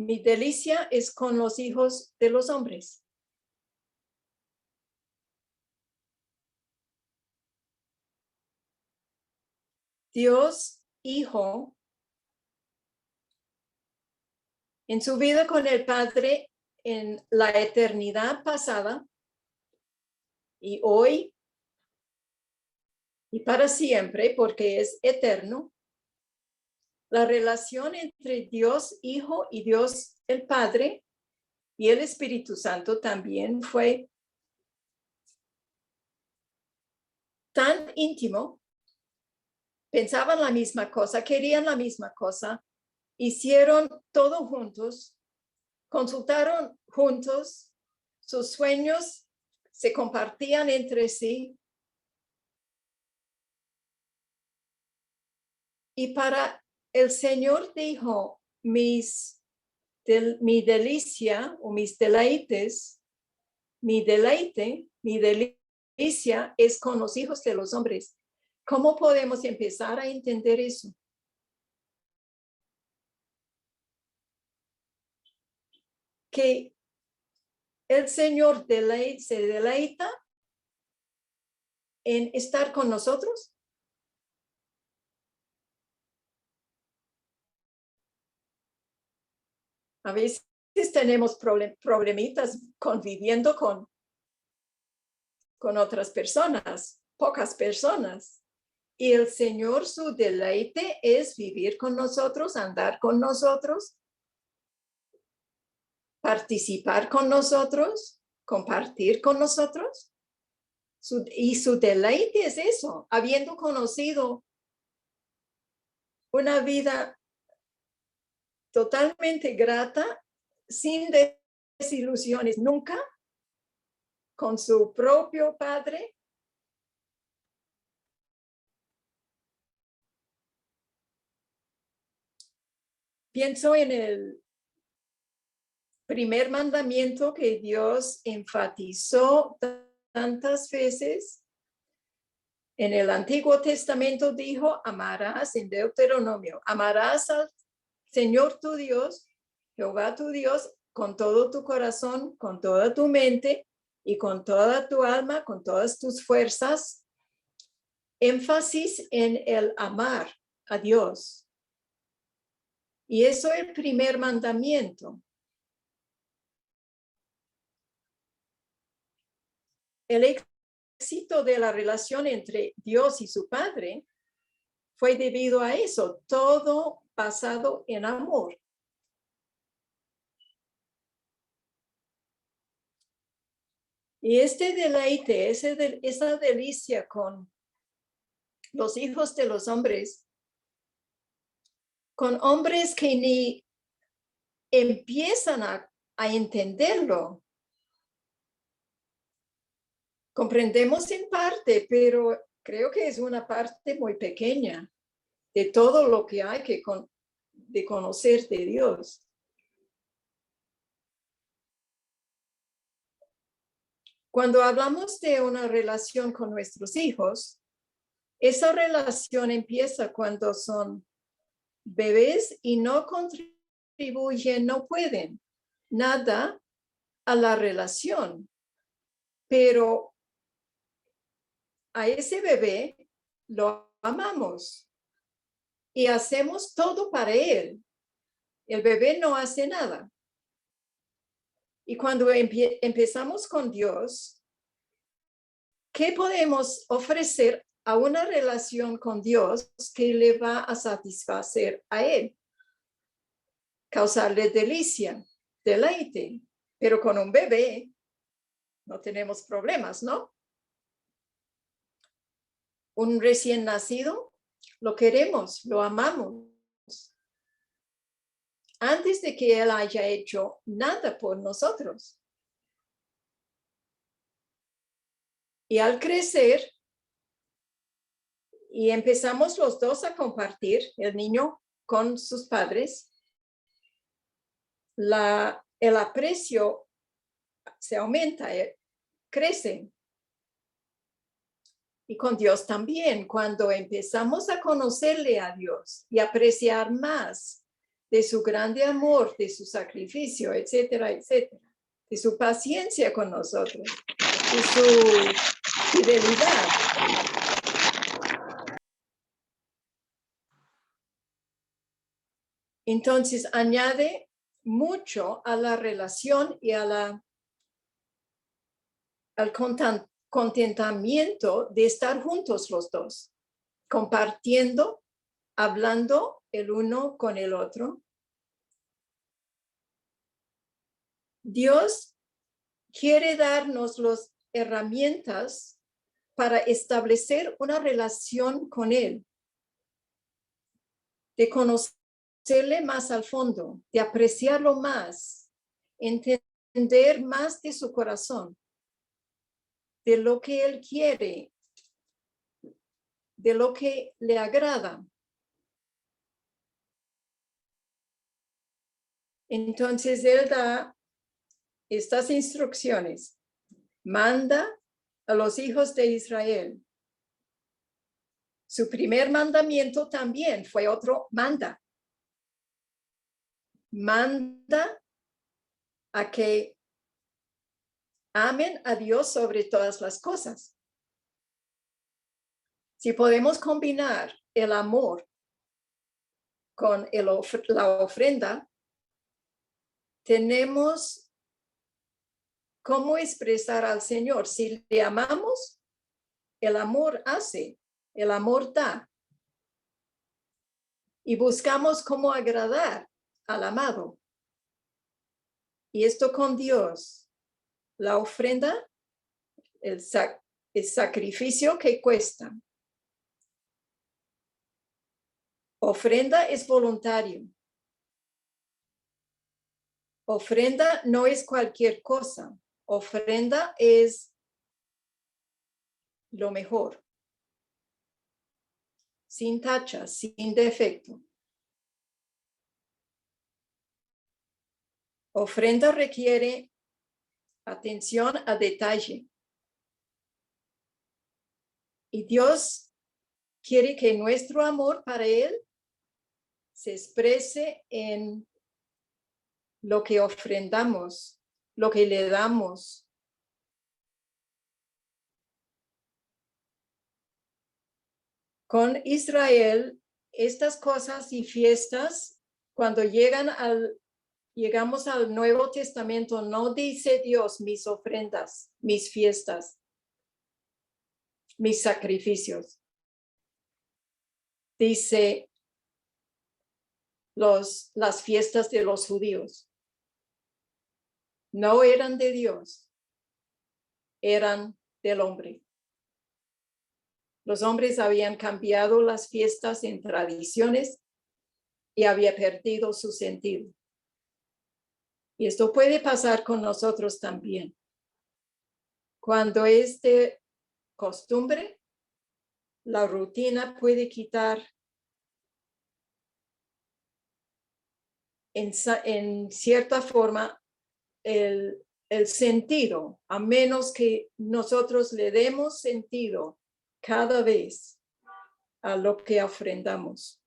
Mi delicia es con los hijos de los hombres. Dios Hijo, en su vida con el Padre en la eternidad pasada y hoy y para siempre, porque es eterno, la relación entre Dios Hijo y Dios el Padre y el Espíritu Santo también fue tan íntimo. Pensaban la misma cosa, querían la misma cosa, hicieron todo juntos, consultaron juntos, sus sueños se compartían entre sí. Y para el Señor dijo, mi delicia o mis deleites, mi delicia es con los hijos de los hombres. ¿Cómo podemos empezar a entender eso? Que el Señor se deleita en estar con nosotros. A veces tenemos problemitas conviviendo con otras personas, pocas personas. Y el Señor, su deleite es vivir con nosotros, andar con nosotros, participar con nosotros, compartir con nosotros. Y su deleite es eso, habiendo conocido una vida totalmente grata, sin desilusiones nunca, con su propio Padre. Pienso en el primer mandamiento que Dios enfatizó tantas veces. En el Antiguo Testamento dijo, amarás, en Deuteronomio, amarás al Señor tu Dios, Jehová tu Dios, con todo tu corazón, con toda tu mente y con toda tu alma, con todas tus fuerzas. Énfasis en el amar a Dios. Y eso es el primer mandamiento. El éxito de la relación entre Dios y su Padre fue debido a eso, todo basado en amor. Y este deleite, esa delicia con los hijos de los hombres, con hombres que ni empiezan a entenderlo. Comprendemos en parte, pero creo que es una parte muy pequeña de todo lo que hay de conocer de Dios. Cuando hablamos de una relación con nuestros hijos, esa relación empieza cuando son bebés y no contribuyen, no pueden nada a la relación, pero a ese bebé lo amamos y hacemos todo para él. El bebé no hace nada. Y cuando empezamos con Dios, ¿qué podemos ofrecer a una relación con Dios que le va a satisfacer a él? Causarle delicia, deleite. Pero con un bebé no tenemos problemas, ¿no? Un recién nacido, lo queremos, lo amamos. Antes de que él haya hecho nada por nosotros. Y al crecer, y empezamos los dos a compartir, el niño con sus padres, el aprecio se aumenta, crece. Y con Dios también, cuando empezamos a conocerle a Dios y apreciar más de su grande amor, de su sacrificio, etcétera, etcétera, de su paciencia con nosotros, de su fidelidad. Entonces añade mucho a la relación y al contentamiento de estar juntos los dos, compartiendo, hablando el uno con el otro. Dios quiere darnos las herramientas para establecer una relación con Él, de conocerle más al fondo, de apreciarlo más, entender más de su corazón, de lo que Él quiere, de lo que le agrada. Entonces Él da estas instrucciones. Manda a los hijos de Israel. Su primer mandamiento también fue otro manda. Manda a que amen a Dios sobre todas las cosas. Si podemos combinar el amor con la ofrenda, tenemos cómo expresar al Señor. Si le amamos, el amor hace, el amor da. Y buscamos cómo agradar al amado. Y esto con Dios, la ofrenda, el sacrificio que cuesta. Ofrenda es voluntario. Ofrenda no es cualquier cosa. Ofrenda es lo mejor. Sin tacha, sin defecto. Ofrenda requiere atención a detalle. Y Dios quiere que nuestro amor para Él se exprese en lo que ofrendamos, lo que le damos. Con Israel, estas cosas y fiestas, cuando llegamos al Nuevo Testamento, no dice Dios mis ofrendas, mis fiestas, mis sacrificios. Dice las fiestas de los judíos. No eran de Dios, eran del hombre. Los hombres habían cambiado las fiestas en tradiciones y había perdido su sentido. Y esto puede pasar con nosotros también. Cuando es de costumbre, la rutina puede quitar en cierta forma el sentido, a menos que nosotros le demos sentido cada vez a lo que ofrendamos.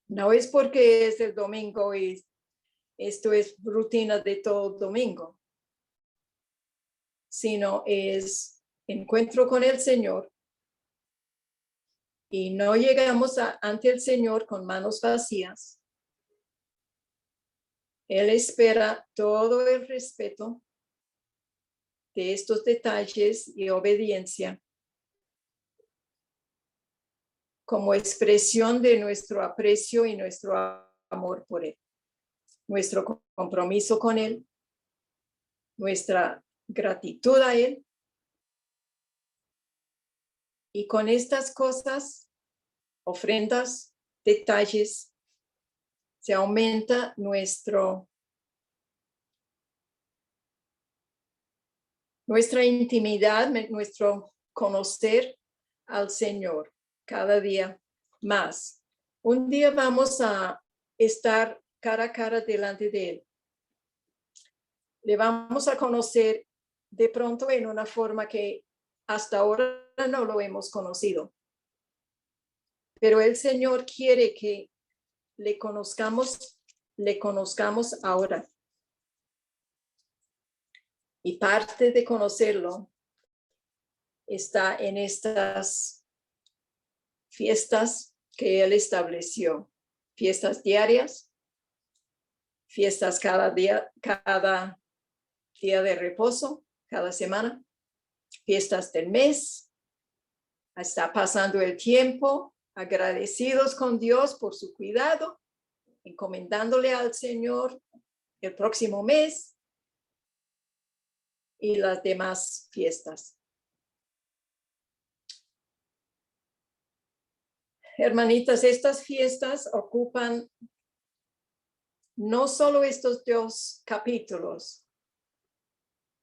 No es porque es el domingo y esto es rutina de todo domingo, sino es encuentro con el Señor y no llegamos ante el Señor con manos vacías. Él espera todo el respeto de estos detalles y obediencia como expresión de nuestro aprecio y nuestro amor por Él, nuestro compromiso con Él, nuestra gratitud a Él. Y con estas cosas, ofrendas, detalles, se aumenta nuestra intimidad, nuestro conocer al Señor cada día más. Un día vamos a estar cara a cara delante de Él. Le vamos a conocer de pronto en una forma que hasta ahora no lo hemos conocido. Pero el Señor quiere que le conozcamos ahora. Y parte de conocerlo está en estas fiestas que Él estableció. Fiestas diarias, fiestas cada día de reposo, cada semana, fiestas del mes. Está pasando el tiempo, agradecidos con Dios por su cuidado, encomendándole al Señor el próximo mes y las demás fiestas. Hermanitas, estas fiestas ocupan no solo estos 2 capítulos.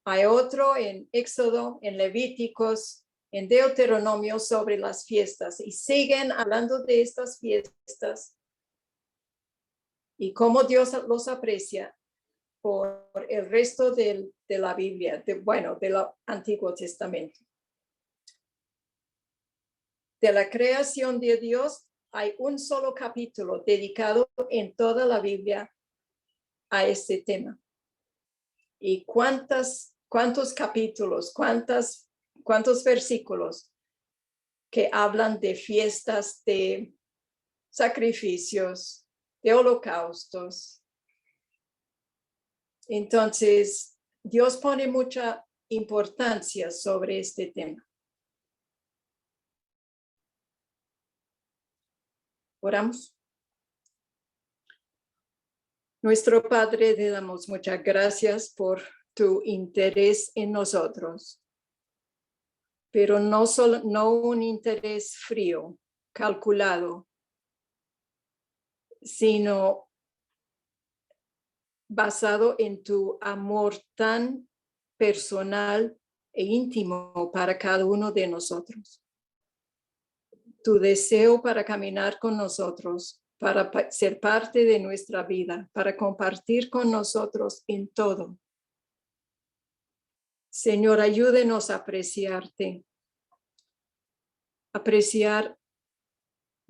Hay otro en Éxodo, en Levíticos, en Deuteronomio sobre las fiestas y siguen hablando de estas fiestas y cómo Dios los aprecia por el resto de la Biblia, del Antiguo Testamento. De la creación de Dios hay un solo capítulo dedicado en toda la Biblia a este tema. ¿Y cuántos capítulos, cuántos versículos que hablan de fiestas, de sacrificios, de holocaustos? Entonces, Dios pone mucha importancia sobre este tema. Oramos. Nuestro Padre, te damos muchas gracias por tu interés en nosotros, pero no un interés frío, calculado, sino basado en tu amor tan personal e íntimo para cada uno de nosotros. Tu deseo para caminar con nosotros, para ser parte de nuestra vida, para compartir con nosotros en todo. Señor, ayúdenos a apreciarte, apreciar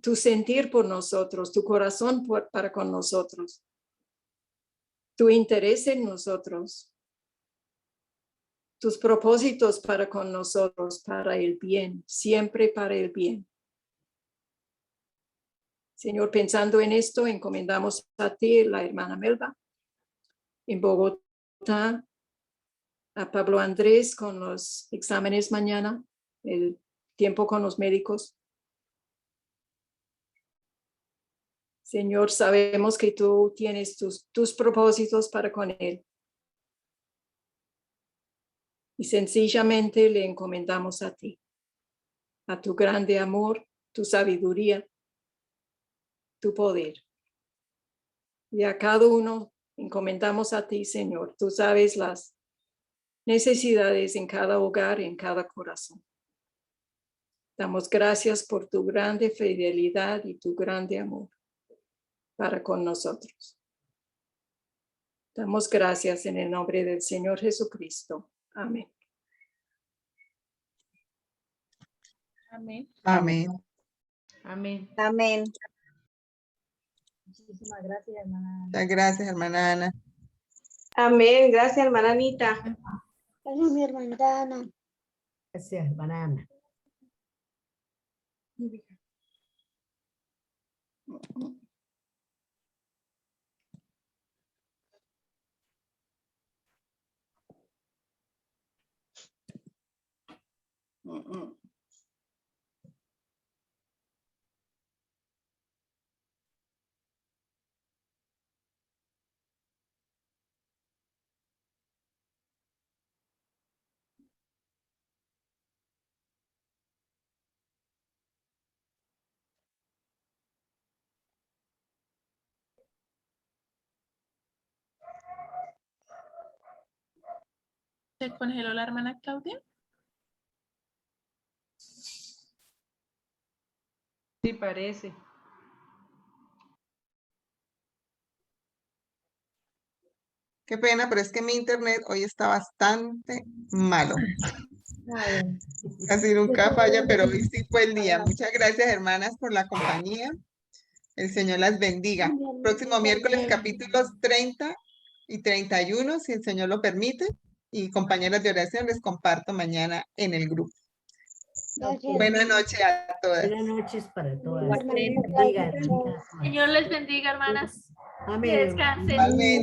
tu sentir por nosotros, tu corazón para con nosotros, tu interés en nosotros, tus propósitos para con nosotros, para el bien, siempre para el bien. Señor, pensando en esto, encomendamos a ti la hermana Melba en Bogotá, a Pablo Andrés con los exámenes mañana, el tiempo con los médicos. Señor, sabemos que tú tienes tus propósitos para con él. Y sencillamente le encomendamos a ti, a tu grande amor, tu sabiduría, tu poder. Y a cada uno encomendamos a ti, Señor. Tú sabes las necesidades en cada hogar, en cada corazón. Damos gracias por tu grande fidelidad y tu grande amor para con nosotros. Damos gracias en el nombre del Señor Jesucristo. Amén. Amén. Amén. Amén. Amén. Muchísimas gracias, hermana. Muchas gracias, hermana Ana. Amén. Gracias, hermana Anita. Gracias, mi hermana Ana. Gracias, hermana Ana. ¿Se congeló la hermana Claudia? Sí, parece. Qué pena, pero es que mi internet hoy está bastante malo. Casi nunca falla, pero hoy sí fue el día. Muchas gracias, hermanas, por la compañía. El Señor las bendiga. Próximo miércoles capítulos 30 y 31, si el Señor lo permite. Y compañeras de oración les comparto mañana en el grupo. Gracias. Buenas noches a todas. Buenas noches para todas. Igualmente. Bendiga, hermanita. Señor les bendiga, hermanas. Que Amén. descansen. Igualmente.